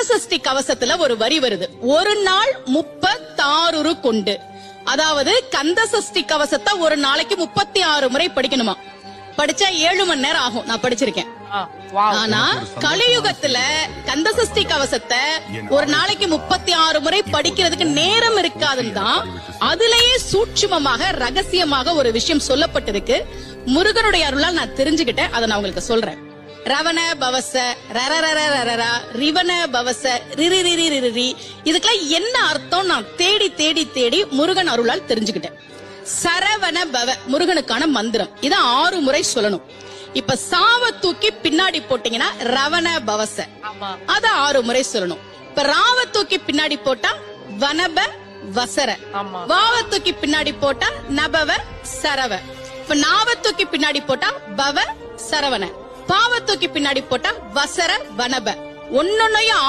கந்தசஷ்டி கவசத்துல ஒரு வரி வருது, ஒரு நாள் 36 கொண்டு. அதாவது கந்தசஷ்டி கவசத்தை ஒரு நாளைக்கு 36 முறை படிக்கணுமா. படிச்சா 7 மணி நேரம் ஆகும். நான் படிச்சிருக்கேன். ஆனா கலியுகத்துல கந்தசஷ்டி கவசத்தை ஒரு நாளைக்கு 36 முறை படிக்கிறதுக்கு நேரம் இருக்காதுன்னு தான் அதுலயே சூட்சுமமாக ரகசியமாக ஒரு விஷயம் சொல்லப்பட்டிருக்கு. முருகனுடைய அருளால் நான் தெரிஞ்சுக்கிட்டேன். அதை நான் உங்களுக்கு சொல்றேன். ரவண பவச ரரரரரரரா ரிவன பவச ரிரிரிரிரிரி, இதுக்கெல்லாம் என்ன அர்த்தம் நான் தேடி தேடி தேடி முருகன் அருளால் தெரிஞ்சுக்கிட்டேன். சரவண பவ முருகனுக்கான மந்திரம். இத 6 முறை சொல்லணும். இப்ப சாவ தூக்கி பின்னாடி போட்டீங்கன்னா ரவண பவச, அத 6 முறை சொல்லணும். இப்ப ராவ தூக்கி பின்னாடி போட்டா வனப வசர, வாவ தூக்கி பின்னாடி போட்டா நபவ சரவ, இப்ப நாவ தூக்கி பின்னாடி போட்டா பவ சரவண, பாவ தூக்கி பின்னாடி போட்டா வசர வனப. ஒன்னொன்னையும்